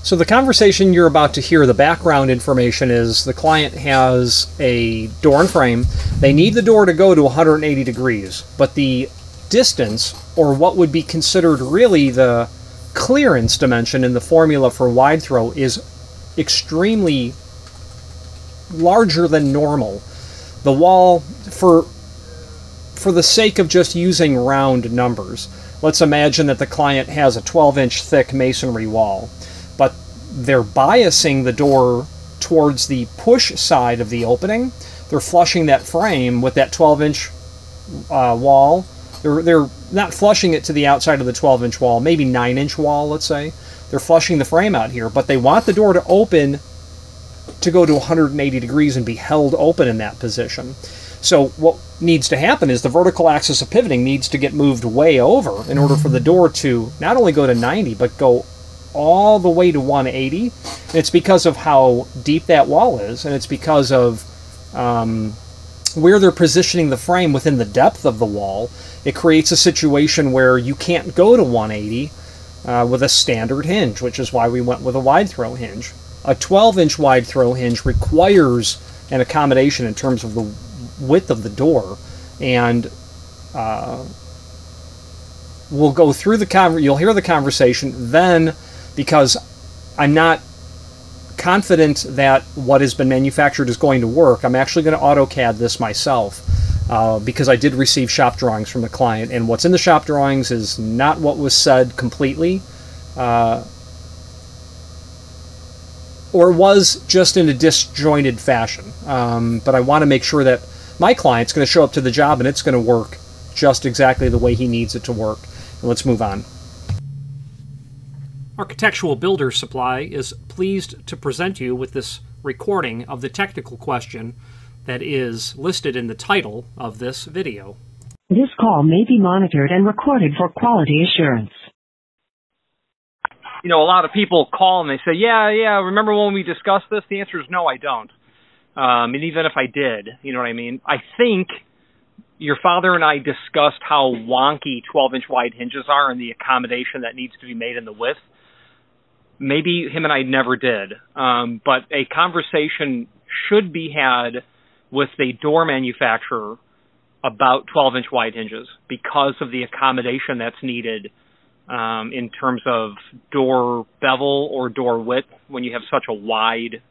So the conversation you're about to hear, the background information is the client has a door and frame. They need the door to go to 180 degrees, but the distance, or what would be considered really the clearance dimension in the formula for wide throw, is extremely larger than normal. The wall, for the sake of just using round numbers, let's imagine that the client has a 12-inch thick masonry wall, but they're biasing the door towards the push side of the opening. They're flushing that frame with that 12-inch wall. They're not flushing it to the outside of the 12-inch wall, maybe 9-inch wall, let's say. They're flushing the frame out here, but they want the door to open to go to 180 degrees and be held open in that position. So what needs to happen is the vertical axis of pivoting needs to get moved way over in order for the door to not only go to 90, but go all the way to 180. And it's because of how deep that wall is, and it's because of where they're positioning the frame within the depth of the wall. It creates a situation where you can't go to 180 with a standard hinge, which is why we went with a wide throw hinge. A 12-inch wide throw hinge requires an accommodation in terms of the width of the door, and we'll go through you'll hear the conversation then, because I'm not confident that what has been manufactured is going to work. I'm actually going to AutoCAD this myself, because I did receive shop drawings from the client, and what's in the shop drawings is not what was said completely, or was just in a disjointed fashion. But I want to make sure that my client's going to show up to the job and it's going to work just exactly the way he needs it to work. And let's move on. Architectural Builder Supply is pleased to present you with this recording of the technical question that is listed in the title of this video. This call may be monitored and recorded for quality assurance. You know, a lot of people call and they say, yeah, remember when we discussed this? The answer is no, I don't. And even if I did, you know what I mean? I think your father and I discussed how wonky 12-inch wide hinges are and the accommodation that needs to be made in the width. Maybe him and I never did. But a conversation should be had with a door manufacturer about 12-inch wide hinges because of the accommodation that's needed in terms of door bevel or door width when you have such a wide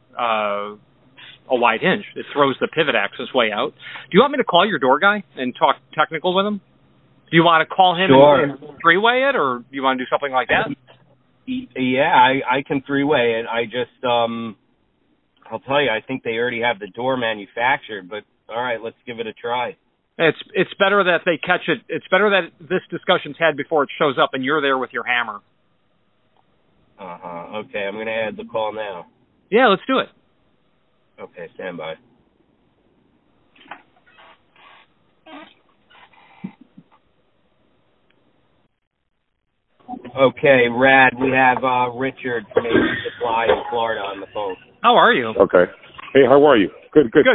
hinge. It throws the pivot axis way out. Do you want me to call your door guy and talk technical with him? Do you want to call him and three-way it, or do you want to do something like that? Yeah, I can three-way it. I just, I'll tell you, I think they already have the door manufactured, but all right, let's give it a try. It's better that they catch it. It's better that this discussion's had before it shows up and you're there with your hammer. Okay, I'm going to add the call now. Yeah, let's do it. Okay, stand by. Okay, Rad, we have Richard from AC Supply in Florida on the phone. How are you? Okay. Hey, how are you? Good. Good.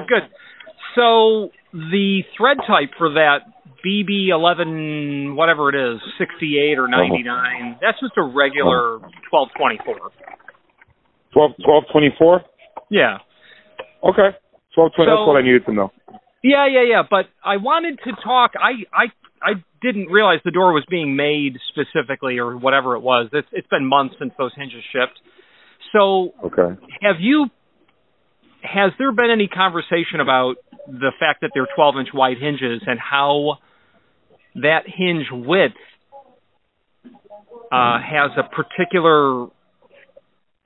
So the thread type for that BB11, whatever it is, 68 or 99, that's just a regular 1224. 1224? Yeah. Okay. 1220, that's what I needed to know. Yeah. But I wanted to talk. I didn't realize the door was being made specifically or whatever it was. It's been months since those hinges shipped. So okay. Has there been any conversation about the fact that they're 12-inch wide hinges and how that hinge width has a particular,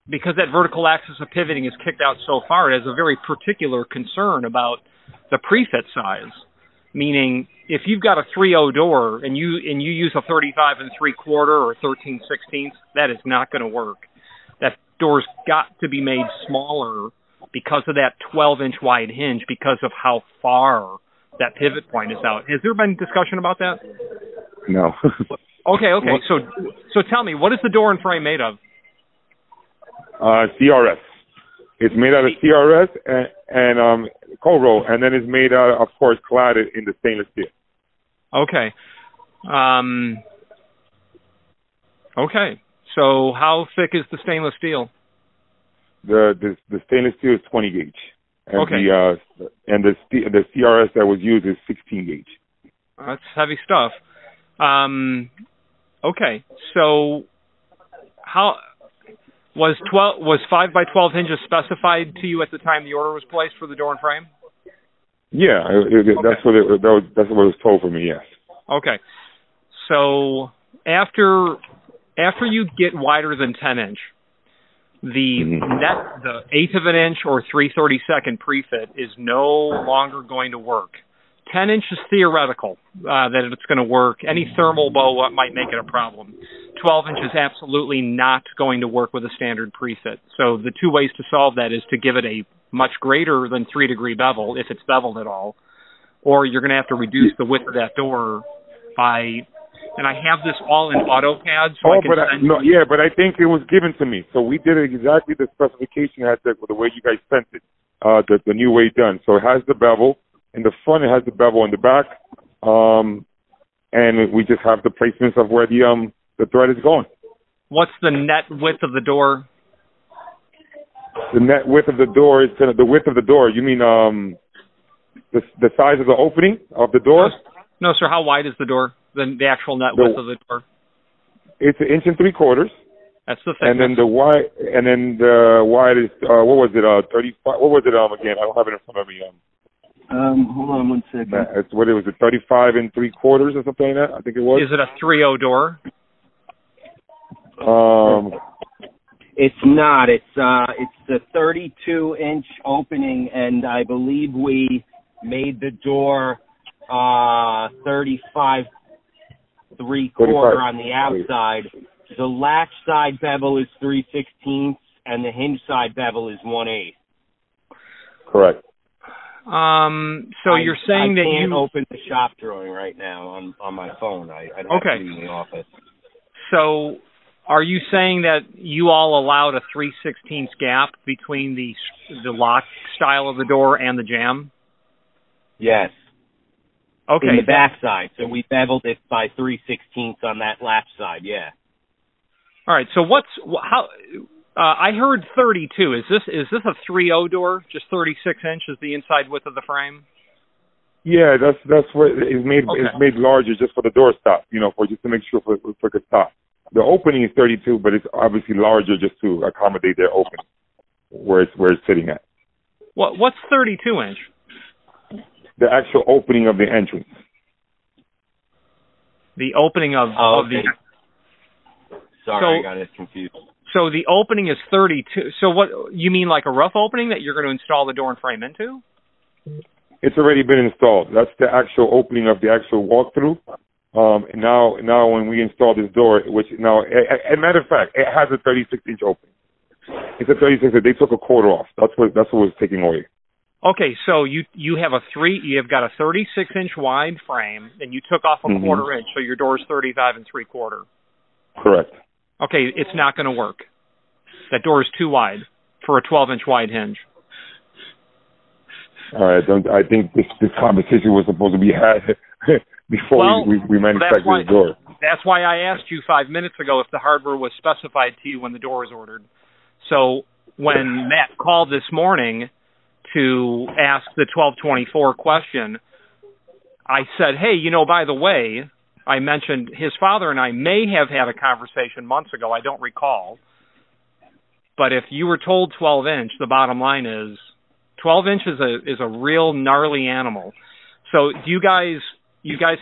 because that vertical axis of pivoting is kicked out so far, it has a very particular concern about the prefit size. Meaning, if you've got a 3.0 door and you use a 35 3/4 or 13/16, that is not going to work. That door's got to be made smaller because of that 12-inch wide hinge, because of how far that pivot point is out. Has there been discussion about that? No. Okay. So tell me, what is the door and frame made of? CRS. It's made out of CRS and cold-roll, and then it's made out, of course, clad in the stainless steel. Okay. Okay. So how thick is the stainless steel? The stainless steel is 20 gauge, and Okay. the CRS that was used is 16 gauge. That's heavy stuff. Okay, so how was 5 by 12 hinges specified to you at the time the order was placed for the door and frame? Yeah, that's what was told for me. Yes. Okay, so after you get wider than 10 inch, the net, the 1/8 of an inch or 3/32 prefit is no longer going to work. 10 inch is theoretical that it's going to work. Any thermal bow might make it a problem. 12 inch is absolutely not going to work with a standard prefit. So the two ways to solve that is to give it a much greater than 3-degree bevel, if it's beveled at all, or you're going to have to reduce the width of that door by, and I have this all in AutoCAD, so I can but I think it was given to me. So we did exactly the specification had the way you guys sent it, the new way done. So it has the bevel. In the front, it has the bevel in the back, and we just have the placements of where the thread is going. What's the net width of the door? The net width of the door is the width of the door. You mean the size of the opening of the door? No, sir. How wide is the door? The actual net width of the door? It's 1 3/4 inches. That's the thickness. And then the wide is what was it? 35. What was it again? I don't have it in front of me. Hold on 1 second. It's what it was, 35 3/4 or something like that. I think it was. Is it a 3/0 door? It's not. It's a 32-inch opening, and I believe we made the door 35 3/4 on the outside. The latch side bevel is 3/16, and the hinge side bevel is 1/8. Correct. So you're saying that I can't open the shop drawing right now on my phone. I'd have to be in the office. So are you saying that you all allowed a 3/16 gap between the lock style of the door and the jamb? Yes. Okay. In the back side. So we beveled it by 3/16 on that latch side, yeah. All right. So I heard 32. Is this a 3/0 door? Just 36 inches the inside width of the frame? Yeah, that's what is made. Okay. It's made larger just for the door stop. For just to make sure for the stop. The opening is 32, but it's obviously larger just to accommodate their opening where it's sitting at. What's 32 inch? The actual opening of the entrance. The opening of okay. the. Sorry, I got it confused. So the opening is 32. So what you mean, like a rough opening that you're going to install the door and frame into? It's already been installed. That's the actual opening of the actual walkthrough. And now when we install this door, which now, as a matter of fact, it has a 36-inch opening. It's a 36. They took a quarter off. That's what was taking away. Okay, so you've got a 36-inch wide frame, and you took off a quarter inch, so your door is 35 3/4. Correct. Okay, it's not going to work. That door is too wide for a 12-inch wide hinge. All right, I think this conversation was supposed to be had before we manufactured the door. That's why I asked you 5 minutes ago if the hardware was specified to you when the door was ordered. So when Matt called this morning to ask the 1224 question, I said, hey, by the way, I mentioned his father and I may have had a conversation months ago. I don't recall. But if you were told 12-inch, the bottom line is 12-inch is a real gnarly animal. So do you guys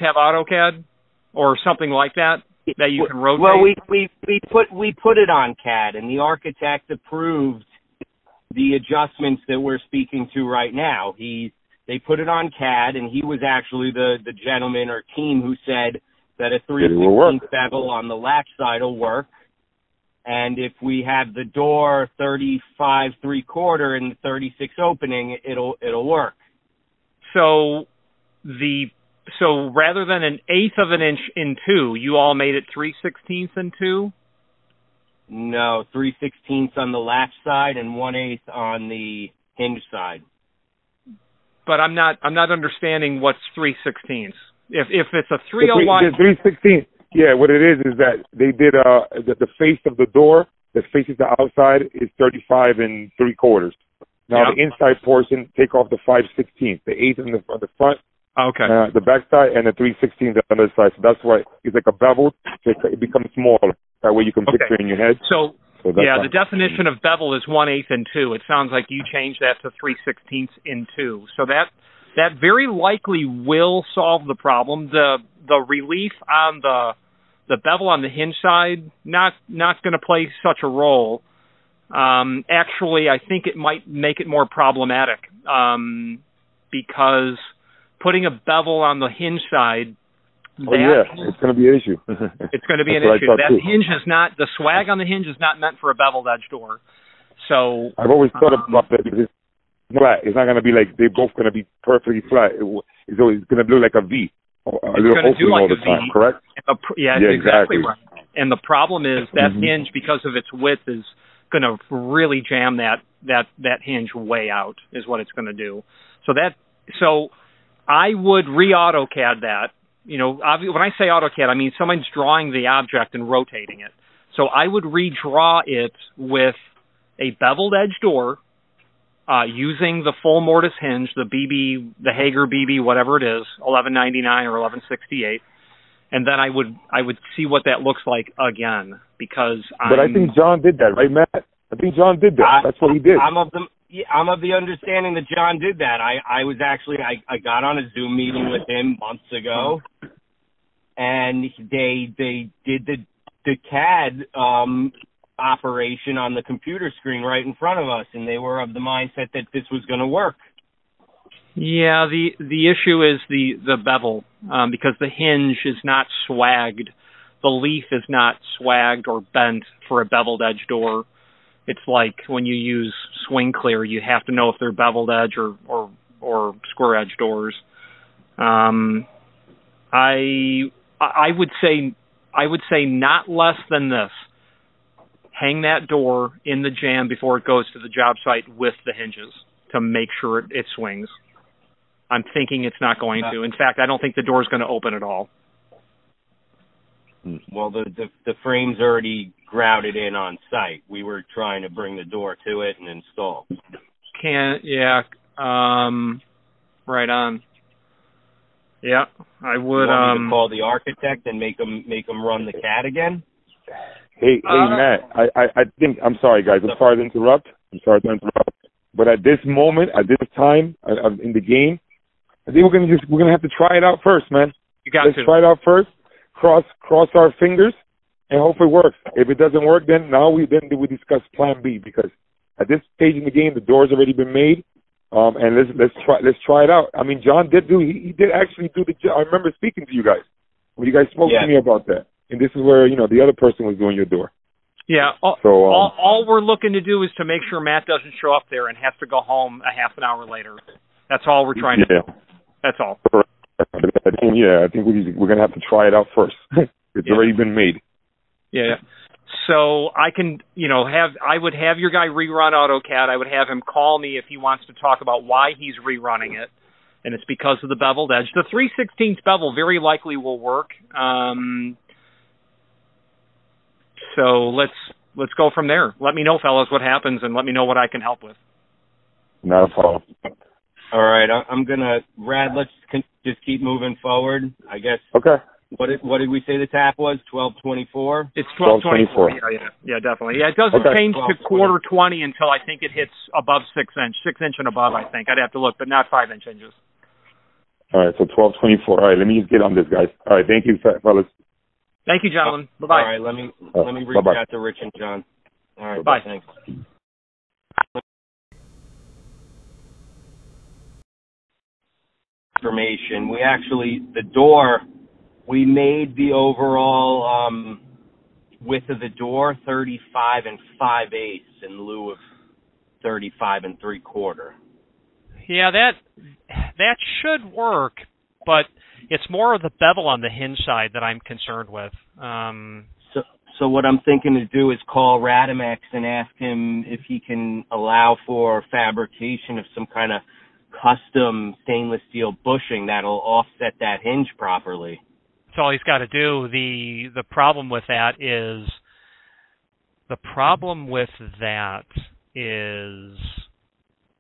have AutoCAD or something like that you can rotate? Well, we put it on CAD, and the architect approved the adjustments that we're speaking to right now. They put it on CAD, and he was actually the gentleman or team who said that a 3/16 bevel on the latch side will work. And if we have the door 35 3/4 and the 36 opening, it'll work. So rather than an 1/8 of an inch in 2, you all made it 3/16 in 2? No, 3/16 on the latch side and 1/8 on the hinge side. But I'm not understanding what's 3/16. If it's a 3/0 wide, 3/16. Yeah, what it is that they did the face of the door. that faces the outside is 35 3/4. Now the inside portion, take off the 5/16, the 1/8 on the front, the back side, and the 3/16 the other side. So that's why it's like a bevel. So it becomes smaller. That way you can picture it in your head. So the definition of bevel is 1/8 and 2. It sounds like you changed that to 3/16 in 2. So that very likely will solve the problem. The relief on the bevel on the hinge side, not going to play such a role. Actually, I think it might make it more problematic because putting a bevel on the hinge side, it's going to be an issue. It's going to be an issue. That hinge is not, the swag on the hinge is not meant for a beveled edge door. So I've always thought about that because it's flat. It's not going to be like they're both going to be perfectly flat. It's going to look like a V. A little opening all the time, correct? Exactly right. And the problem is that hinge, because of its width, is going to really jam that hinge way out, is what it's going to do. So I would re-AutoCAD that. You know, when I say AutoCAD, I mean someone's drawing the object and rotating it. So I would redraw it with a beveled edge door, using the full mortise hinge, the Hager BB, whatever it is, 1199 or 1168, and then I would see what that looks like again, because But I think John did that, right, Matt? I think John did that. That's what he did. I'm of the understanding that John did that. I was actually I got on a Zoom meeting with him months ago, and they did the CAD operation on the computer screen right in front of us, and they were of the mindset that this was going to work. Yeah, the issue is the bevel, because the hinge is not swagged. The leaf is not swagged or bent for a beveled edge door. It's like when you use swing clear, you have to know if they're beveled edge or square edge doors. I would say not less than this. Hang that door in the jam before it goes to the job site with the hinges to make sure it swings. I'm thinking it's not going to. In fact, I don't think the door is going to open at all. Well, the frame's already grouted in on site. We were trying to bring the door to it and install. Right on. Yeah, I would. You want me to call the architect and make them run the CAD again? Hey, Matt, I think, I'm sorry, guys. I'm sorry to interrupt. But at this moment, at this time in the game, I think we're gonna have to try it out first, man. Let's try it out first. Cross our fingers, and hope it works. If it doesn't work, then we discuss Plan B, because at this stage in the game, the door's already been made, and let's try it out. I mean, John did he did actually do the job. I remember speaking to you guys when you guys spoke to me about that. And this is where, the other person was doing your door. Yeah. All we're looking to do is to make sure Matt doesn't show up there and has to go home a half an hour later. That's all we're trying to do. That's all. Yeah, I think we're going to have to try it out first. It's already been made. Yeah. So I can, I would have your guy rerun AutoCAD. I would have him call me if he wants to talk about why he's rerunning it. And it's because of the beveled edge. The 3/16 bevel very likely will work. So let's go from there. Let me know, fellas, what happens, and let me know what I can help with. Not a problem. All right, I'm gonna let's just keep moving forward, I guess. Okay. What did we say the tap was? 1224. It's 1224. Yeah, definitely. Yeah, it doesn't change to quarter 20 until I think it hits above 6 inch and above. I think I'd have to look, but not 5-inch hinges. All right, so 1224. All right, let me just get on this, guys. All right, thank you, fellas. Thank you, gentlemen. Bye-bye. All right, let me reach out to Rich and John. All right, bye. Thanks. Information. We made the overall width of the door 35 5/8 in lieu of 35 3/4. Yeah, that should work, but it's more of the bevel on the hinge side that I'm concerned with. So what I'm thinking to do is call Radimex and ask him if he can allow for fabrication of some kind of custom stainless steel bushing that'll offset that hinge properly. That's all he's got to do. The problem with that is The problem with that is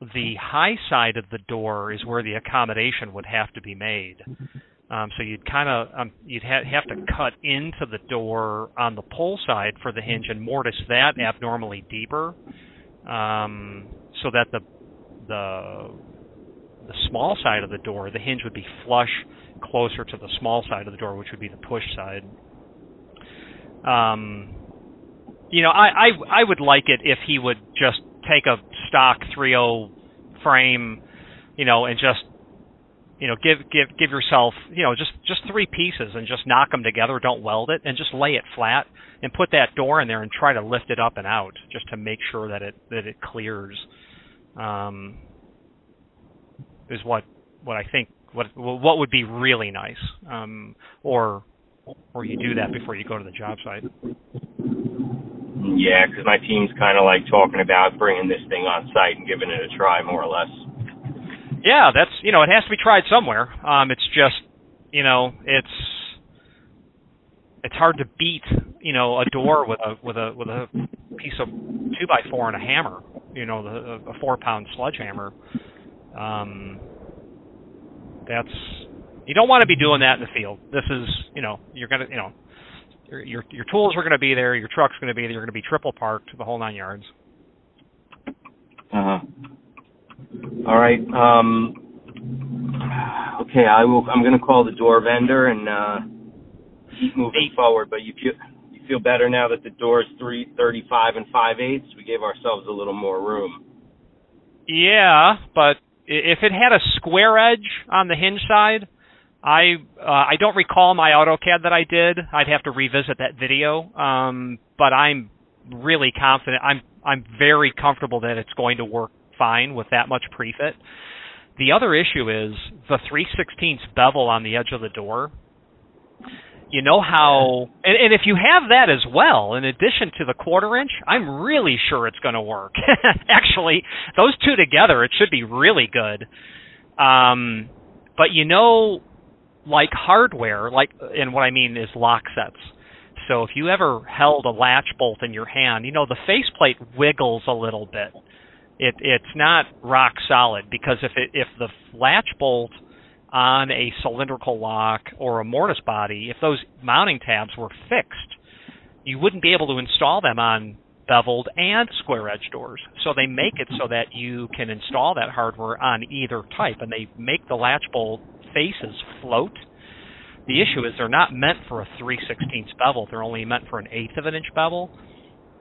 the high side of the door is where the accommodation would have to be made. So you'd have to cut into the door on the pull side for the hinge and mortise that abnormally deeper, so that the small side of the door, the hinge would be flush closer to the small side of the door, which would be the push side. I would like it if he would just take a stock 3.0 frame, and just, give yourself, just three pieces and just knock them together. Don't weld it, and just lay it flat and put that door in there and try to lift it up and out just to make sure that it clears. Is what I think what would be really nice. Or you do that before you go to the job site. Yeah, because my team's kind of like talking about bringing this thing on site and giving it a try, more or less. Yeah, that's it has to be tried somewhere. It's just it's hard to beat a door with a piece of 2x4 and a hammer, a 4-pound sledgehammer. You don't want to be doing that in the field. This is you're gonna your tools are gonna be there, your truck's gonna be there, you're gonna be triple parked, the whole 9 yards. All right. Okay, I'm going to call the door vendor and keep moving forward. But you feel better now that the door is 3.35 and 5/8? We gave ourselves a little more room. Yeah, but if it had a square edge on the hinge side, I don't recall my AutoCAD that I did. I'd have to revisit that video. But I'm really confident. I'm very comfortable that it's going to work fine with that much prefit. The other issue is the 3/16 bevel on the edge of the door. You know how, and if you have that as well, in addition to the 1/4 inch, I'm really sure it's going to work. Actually, those two together, it should be really good. But like hardware, and what I mean is lock sets. So if you ever held a latch bolt in your hand, the faceplate wiggles a little bit. It's not rock solid, because if the latch bolt on a cylindrical lock or a mortise body, if those mounting tabs were fixed, you wouldn't be able to install them on beveled and square edge doors. So they make it so that you can install that hardware on either type, and they make the latch bolt faces float. The issue is they're not meant for a 3/16 bevel. They're only meant for an 1/8 of an inch bevel.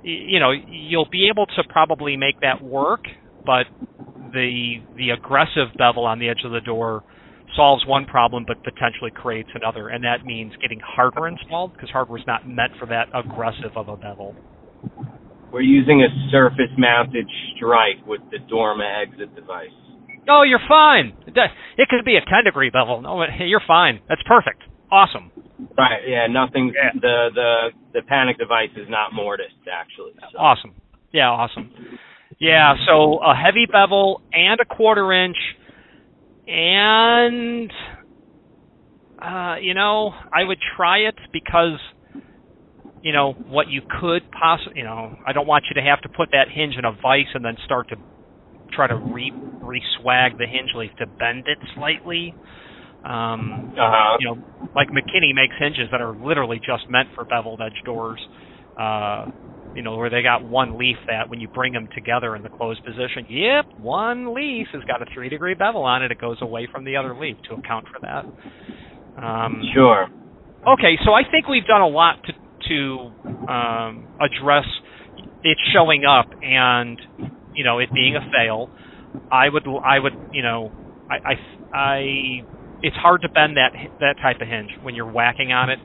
You'll be able to probably make that work, but the aggressive bevel on the edge of the door solves one problem but potentially creates another, and that means getting hardware installed, because hardware is not meant for that aggressive of a bevel. We're using a surface-mounted strike with the Dorma exit device. Oh, you're fine. It could be a 10-degree bevel. No, you're fine. That's perfect. Awesome. Right, yeah, nothing. Yeah. The panic device is not mortised, actually. So. Awesome. Yeah, awesome. Yeah, so a heavy bevel and a 1/4 inch, and I would try it because what you could possibly, I don't want you to have to put that hinge in a vise and then start to try to re-swag the hinge leaf to bend it slightly. Like McKinney makes hinges that are literally just meant for beveled edge doors, where they got one leaf that when you bring them together in the closed position, one leaf has got a 3-degree bevel on it. It goes away from the other leaf to account for that. Sure. Okay, so I think we've done a lot to address it showing up and it being a fail. It's hard to bend that type of hinge when you're whacking on it.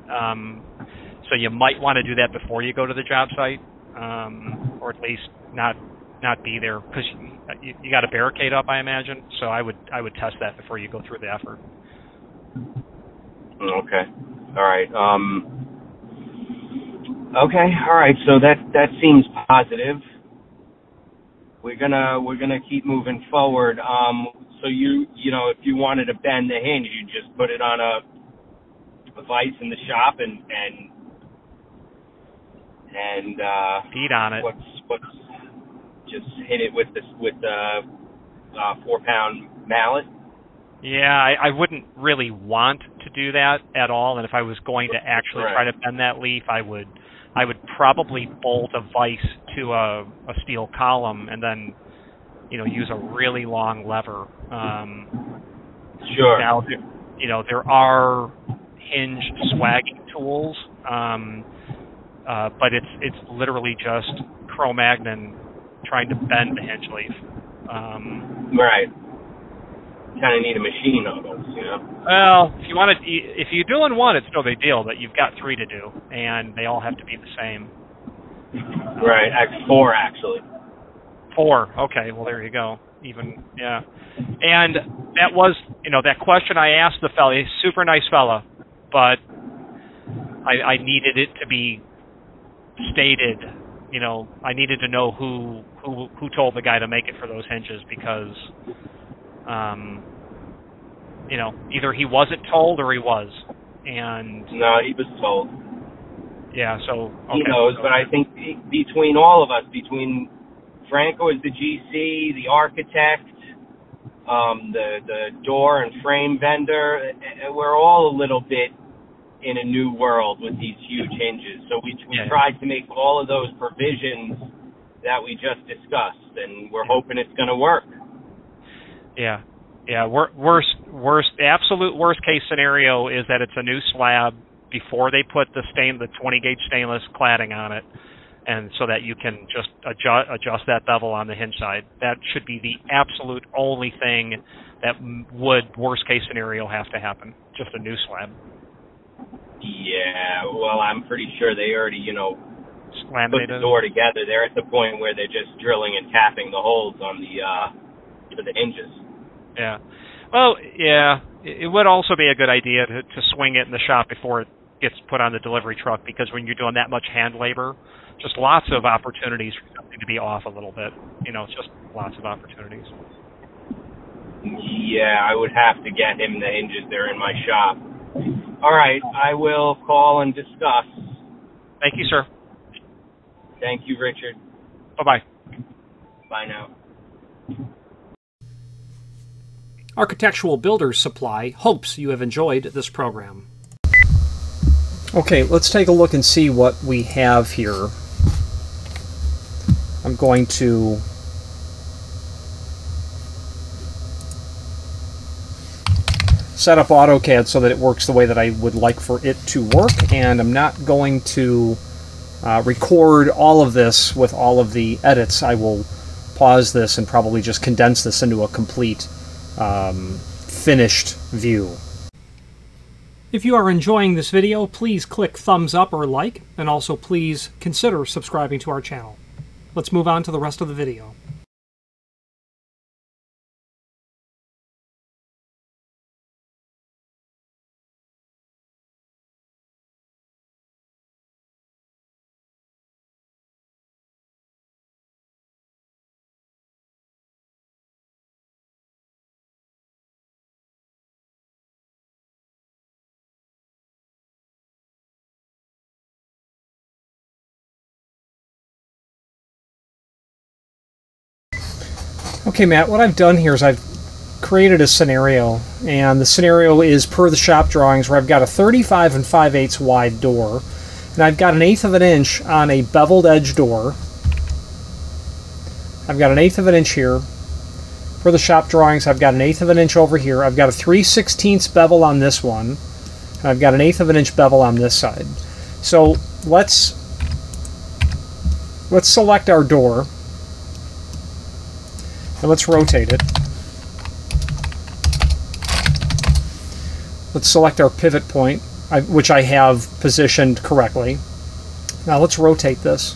So you might want to do that before you go to the job site, or at least not be there, because you got a barricade up, I imagine. So I would test that before you go through the effort. Okay. All right. Okay. All right. So that seems positive. We're gonna keep moving forward. So if you wanted to bend the hinge, you just put it on a vise in the shop and and beat on it. What's just hit it with the 4-pound mallet. Yeah, I wouldn't really want to do that at all. And if I was going to actually try to bend that leaf, I would probably bolt a vise to a steel column and then, use a really long lever. Sure. Now, there are hinge swagging tools, but it's literally just Cro-Magnon trying to bend the hinge leaf. Right. Kind of need a machine on those, Well, if you're doing one, it's no big deal, but you've got 3 to do, and they all have to be the same. Right. 4 actually. 4. Okay. Well, there you go. Even yeah. And that was that question I asked the fella. He's a super nice fella, but I needed it to be stated. I needed to know who told the guy to make it for those hinges because. Either he wasn't told or he was, and no, he was told. Yeah, so okay. He knows, but I think between all of us, between Franco as the GC, the architect, the door and frame vendor, we're all a little bit in a new world with these huge hinges. So we tried to make all of those provisions that we just discussed, and we're hoping it's going to work. Yeah. Absolute worst case scenario is that it's a new slab before they put the 20 gauge stainless cladding on it, and so that you can just adjust that bevel on the hinge side. That should be the absolute only thing that would worst case scenario have to happen. Just a new slab. Yeah. Well, I'm pretty sure they already put the door together. They're at the point where they're just drilling and tapping the holes on the hinges. Yeah. Well, yeah, it would also be a good idea to swing it in the shop before it gets put on the delivery truck, because when you're doing that much hand labor, just lots of opportunities for something to be off a little bit. Just lots of opportunities. Yeah, I would have to get him the hinges. They're in my shop. All right, I will call and discuss. Thank you, sir. Thank you, Richard. Bye-bye. Bye now. Architectural Builders Supply hopes you have enjoyed this program. Okay, let's take a look and see what we have here. I'm going to set up AutoCAD so that it works the way that I would like for it to work, and I'm not going to record all of this with all of the edits. I will pause this and probably just condense this into a complete finished view. If you are enjoying this video, please click thumbs up or like, and also please consider subscribing to our channel. Let's move on to the rest of the video. Okay, Matt, what I've done here is I've created a scenario, and the scenario is per the shop drawings, where I've got a 35 5/8 wide door, and I've got 1/8 of an inch on a beveled edge door. I've got 1/8 of an inch here. For the shop drawings, I've got 1/8 of an inch over here. I've got a 3/16 bevel on this one, and I've got 1/8 of an inch bevel on this side. So let's select our door. And let's rotate it. Let's select our pivot point, which I have positioned correctly. Now let's rotate this.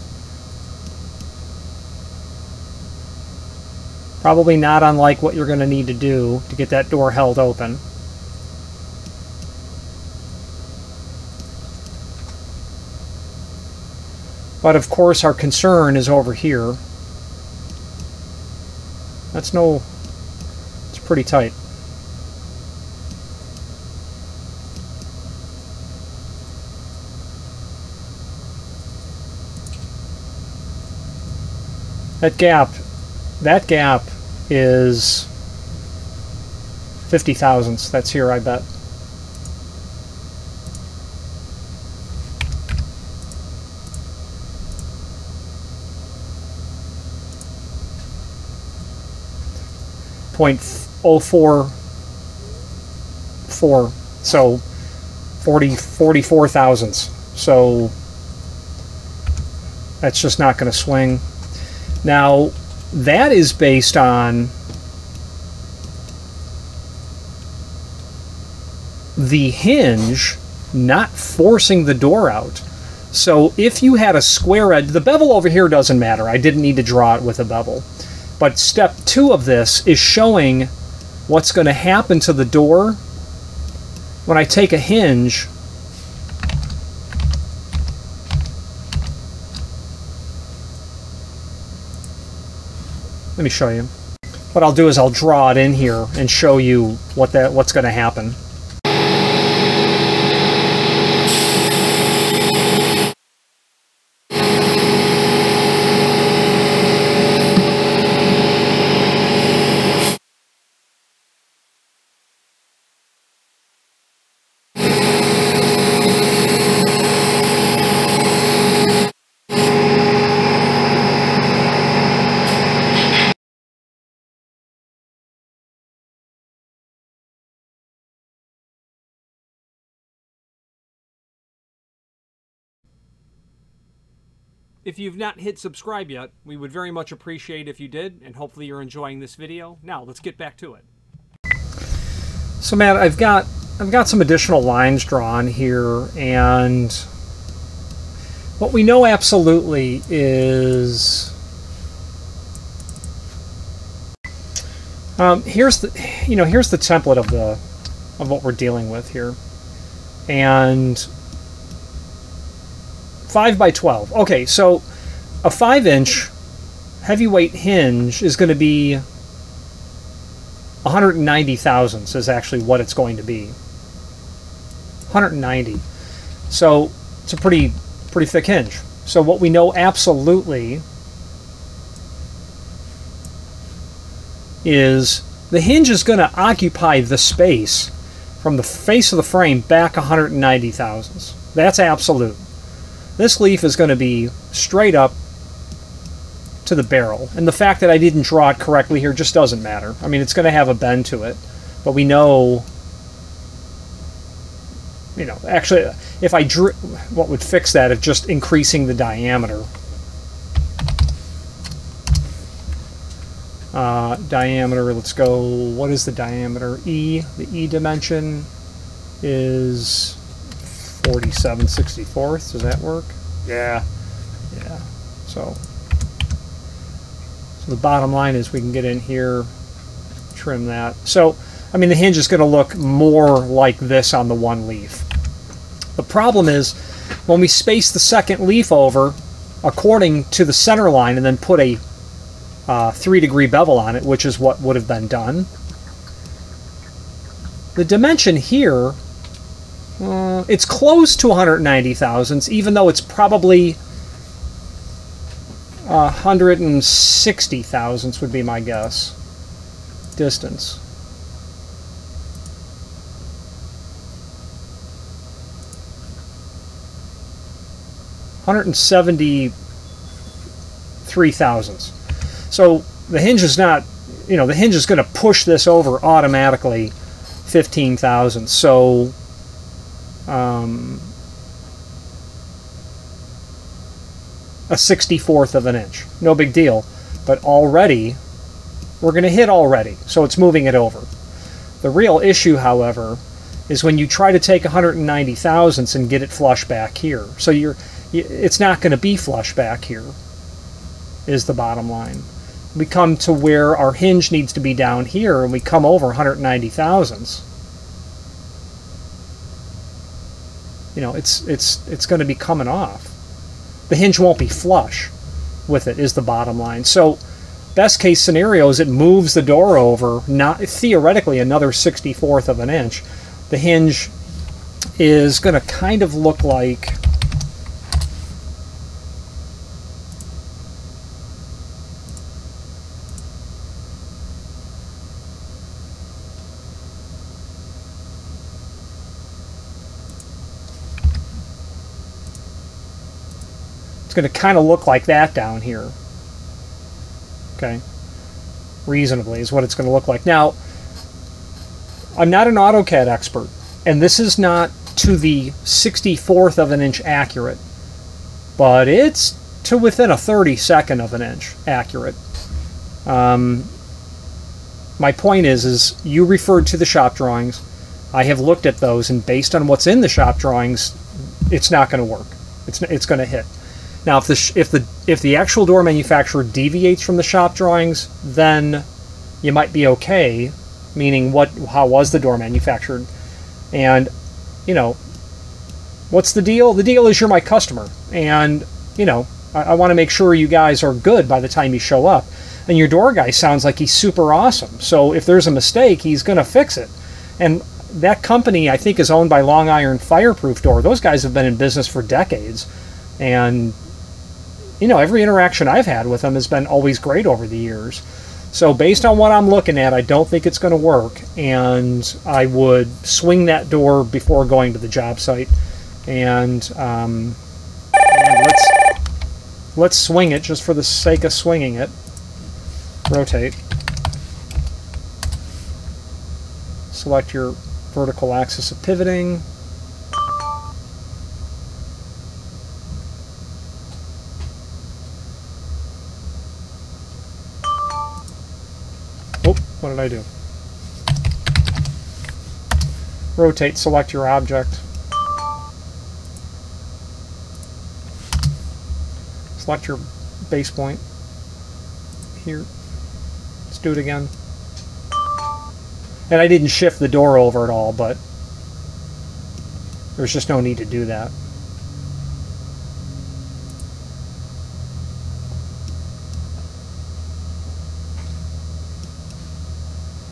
Probably not unlike what you're going to need to do to get that door held open. But of course our concern is over here. It's pretty tight. That gap is 50 thousandths. That's here, I bet. .044, so 44 thousandths. So that's just not going to swing. Now that is based on the hinge not forcing the door out. So if you had a square edge, the bevel over here doesn't matter. I didn't need to draw it with a bevel. But step 2 of this is showing what's going to happen to the door when I take a hinge let me show you. What I'll do is I'll draw it in here and show you what's going to happen. If you've not hit subscribe yet, we would very much appreciate if you did, and hopefully you're enjoying this video. Now, let's get back to it. So Matt, I've got some additional lines drawn here, and what we know absolutely is here's the template of what we're dealing with here, and 5 by 12. Okay, so a 5-inch heavyweight hinge is going to be 190 thousandths is actually what it's going to be. 190. So it's a pretty thick hinge. So what we know absolutely is the hinge is going to occupy the space from the face of the frame back 190 thousandths. That's absolute. This leaf is going to be straight up to the barrel. And the fact that I didn't draw it correctly here just doesn't matter. I mean, it's going to have a bend to it. But we know, actually, if I drew, what would fix that is just increasing the diameter. Diameter, let's go, what is the diameter? E, the E dimension is 47/64. Does that work? Yeah. So the bottom line is we can get in here, trim that. So, I mean, the hinge is going to look more like this on the one leaf. The problem is when we space the second leaf over according to the center line and then put a 3-degree bevel on it, which is what would have been done, the dimension here, it's close to 190 thousandths, even though it's probably 160 thousandths would be my guess. Distance. $173 thousandths. So the hinge is not, the hinge is going to push this over automatically 15 thousandths. So a 64th of an inch. No big deal. But already, we're going to hit already. So it's moving it over. The real issue, however, is when you try to take 190 thousandths and get it flush back here. So it's not going to be flush back here, is the bottom line. We come to where our hinge needs to be down here, and we come over 190 thousandths. It's going to be coming off. The hinge won't be flush with it, is the bottom line. So best case scenario is it moves the door over, not theoretically another 64th of an inch. The hinge is going to kind of look like, going to kind of look like that down here. Okay. Reasonably is what it's going to look like. Now, I'm not an AutoCAD expert, and this is not to the 64th of an inch accurate, but it's to within a 32nd of an inch accurate. My point is you referred to the shop drawings. I have looked at those, and based on what's in the shop drawings, it's not going to work. It's going to hit. Now, if the actual door manufacturer deviates from the shop drawings, then you might be okay. Meaning, how was the door manufactured? And, you know, what's the deal? The deal is you're my customer, and you know, I want to make sure you guys are good by the time you show up. And your door guy sounds like he's super awesome. So if there's a mistake, he's going to fix it. And that company, I think, is owned by Long Iron Fireproof Door. Those guys have been in business for decades. And, you know, every interaction I've had with them has been always great over the years. So based on what I'm looking at, I don't think it's going to work. And I would swing that door before going to the job site. And let's swing it just for the sake of swinging it. Rotate. Select your vertical axis of pivoting. Oh, what did I do? Rotate, select your object. Select your base point here. Let's do it again. And I didn't shift the door over at all, but there's just no need to do that.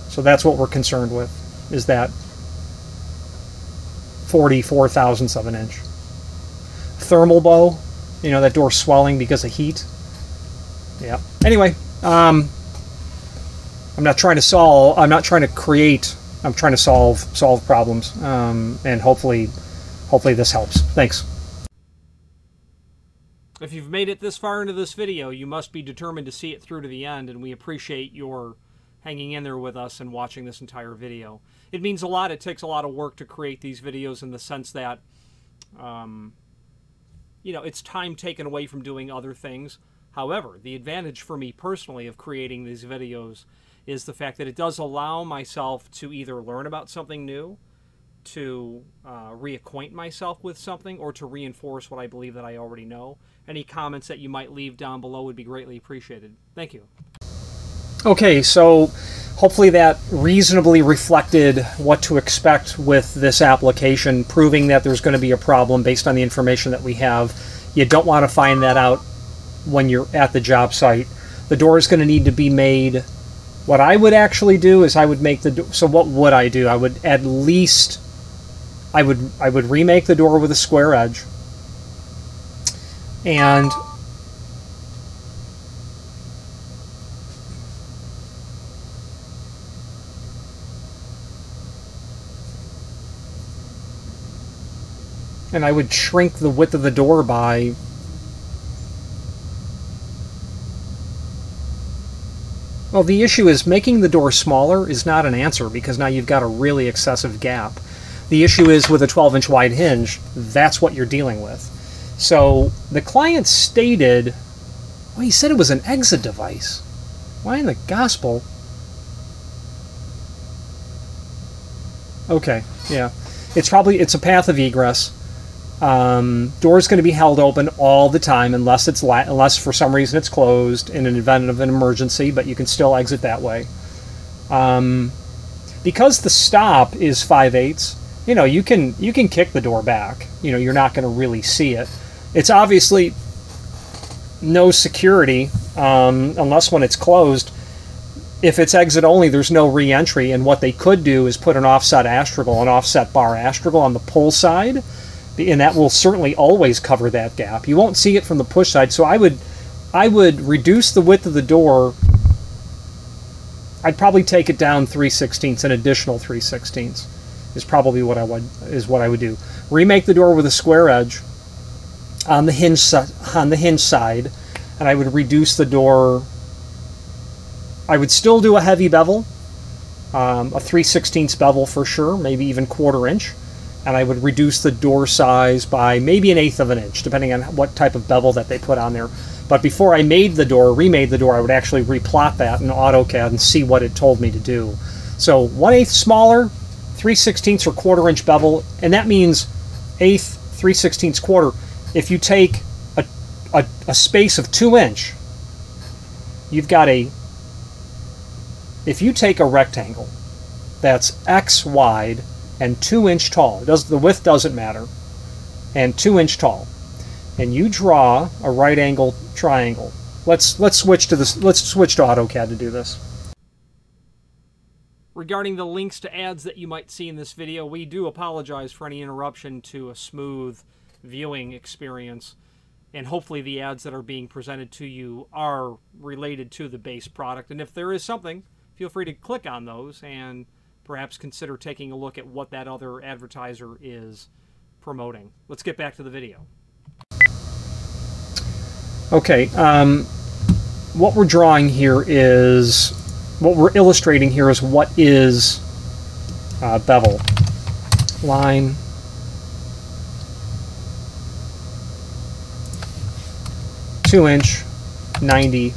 So that's what we're concerned with, is that 44 thousandths of an inch. Thermal bow, you know, that door swelling because of heat. Yeah. Anyway, I'm not trying to solve. I'm not trying to create. I'm trying to solve problems, and hopefully this helps. Thanks. If you've made it this far into this video, you must be determined to see it through to the end, and we appreciate your hanging in there with us and watching this entire video. It means a lot. It takes a lot of work to create these videos in the sense that, you know, it's time taken away from doing other things. However, the advantage for me personally of creating these videos is the fact that it does allow myself to either learn about something new, to reacquaint myself with something, or to reinforce what I believe that I already know. Any comments that you might leave down below would be greatly appreciated. Thank you. Okay, so hopefully that reasonably reflected what to expect with this application, proving that there's going to be a problem based on the information that we have. You don't want to find that out when you're at the job site. The door is going to need to be made. What I would actually do is I would make the door. So what would I do? I would at least, I would remake the door with a square edge, and I would shrink the width of the door by, well, the issue is making the door smaller is not an answer, because now you've got a really excessive gap. The issue is with a 12-inch wide hinge, that's what you're dealing with. So the client stated, well, he said it was an exit device. Why in the gospel? Okay, yeah. It's a path of egress. Door's going to be held open all the time unless for some reason it's closed in an event of an emergency, but you can still exit that way. Because the stop is 5/8, you know, you can kick the door back. You know, you're not going to really see it. It's obviously no security unless when it's closed. If it's exit only, there's no re-entry, and what they could do is put an offset astragal, an offset bar astragal on the pull side, and that will certainly always cover that gap. You won't see it from the push side, so I would reduce the width of the door. I'd probably take it down 3/16, an additional 3/16 is probably what I would do. Remake the door with a square edge, on the hinge side, and I would reduce the door. I would still do a heavy bevel, a 3/16 bevel for sure, maybe even 1/4 inch, and I would reduce the door size by maybe 1/8 of an inch, depending on what type of bevel that they put on there. But before I remade the door, I would actually replot that in AutoCAD and see what it told me to do. So 1/8 smaller, 3/16 or 1/4 inch bevel, and that means 1/8, 3/16, 1/4. If you take a space of 2 inch, you've got if you take a rectangle that's X wide and 2 inch tall, the width doesn't matter, and 2 inch tall, and you draw a right angle triangle. Let's switch to AutoCAD to do this. Regarding the links to ads that you might see in this video, we do apologize for any interruption to a smooth viewing experience, and hopefully the ads that are being presented to you are related to the base product. And if there is something, feel free to click on those and perhaps consider taking a look at what that other advertiser is promoting. Let's get back to the video. Okay, what we're drawing here is, what we're illustrating here is what is bevel. Line, (2" 90,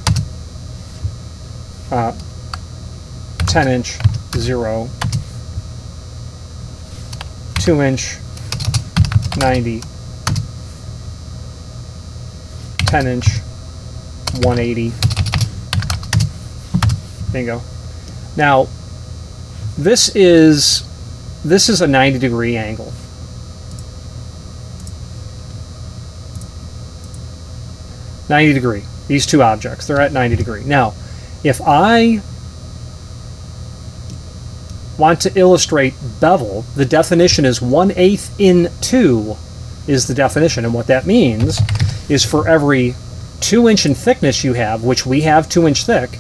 10" 0, 2" 90, 10" 180. Bingo. Now, this is a 90-degree angle. (90°). These two objects, they're at 90°. Now, if I want to illustrate bevel, the definition is 1/8 in 2 is the definition. And what that means is for every 2 inch in thickness you have, which we have 2 inch thick,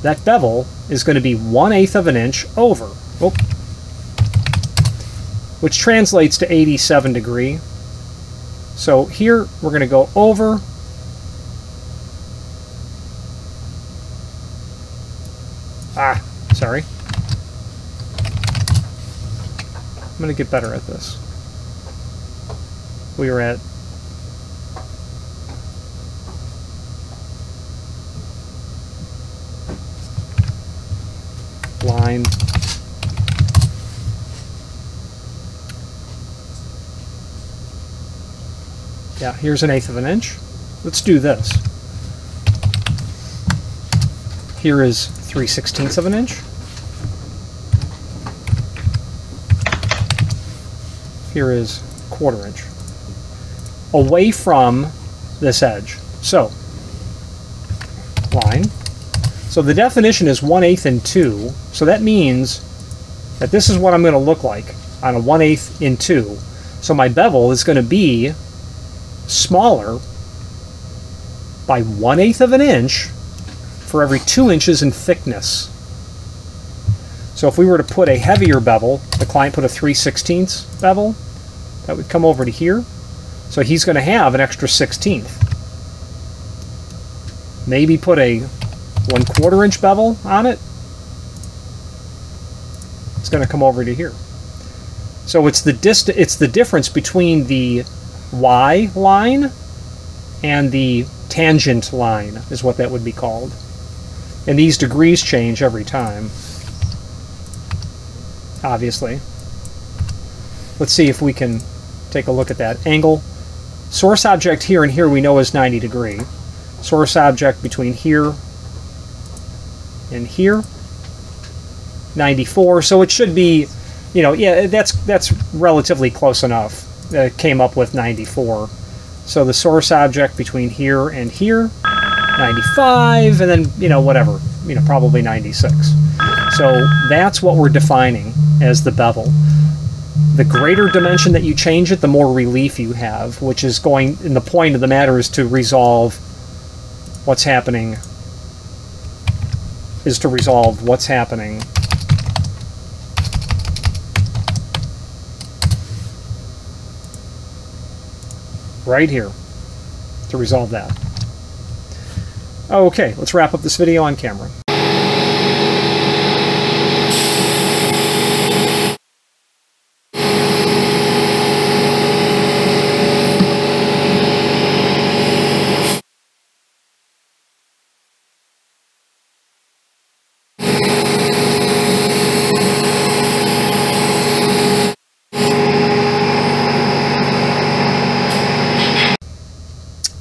that bevel is going to be 1/8 of an inch over. Oh. Which translates to 87°. So here we're going to go over. Sorry. I'm going to get better at this. We were at line, yeah, here's 1/8 of an inch. Let's do this. Here is 3/16 of an inch. Here is 1/4 inch. Away from this edge. So, line. So the definition is 1/8 in 2. So that means that this is what I'm going to look like on a 1/8 in 2. So my bevel is going to be smaller by 1/8 of an inch for every 2 inches in thickness. So if we were to put a heavier bevel, the client put a 3/16 bevel, that would come over to here. So he's going to have an extra 1/16. Maybe put a 1/4 inch bevel on it. It's going to come over to here. So it's the difference between the Y line and the tangent line is what that would be called. And these degrees change every time, obviously. Let's see if we can take a look at that. Angle. Source object here and here we know is 90°. Source object between here and here, 94. So it should be, you know, yeah, that's relatively close enough. It came up with 94. So the source object between here and here, 95, and then, you know, whatever, you know, probably 96. So that's what we're defining as the bevel. The greater dimension that you change it, the more relief you have, which is going, and the point of the matter is to resolve what's happening, right here. to resolve that. Okay, let's wrap up this video on camera.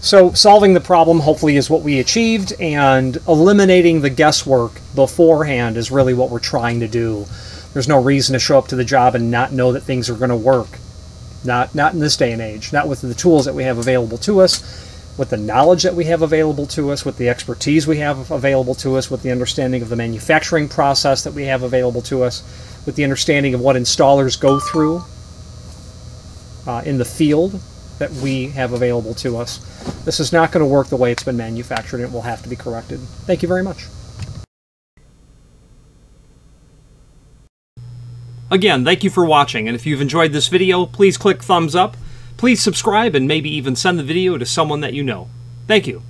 So solving the problem hopefully is what we achieved, and eliminating the guesswork beforehand is really what we're trying to do. There's no reason to show up to the job and not know that things are going to work. Not in this day and age. Not with the tools that we have available to us, with the knowledge that we have available to us, with the expertise we have available to us, with the understanding of the manufacturing process that we have available to us, with the understanding of what installers go through in the field that we have available to us. This is not going to work the way it's been manufactured, and it will have to be corrected. Thank you very much. Again, thank you for watching, and if you've enjoyed this video, please click thumbs up, please subscribe, and maybe even send the video to someone that you know. Thank you.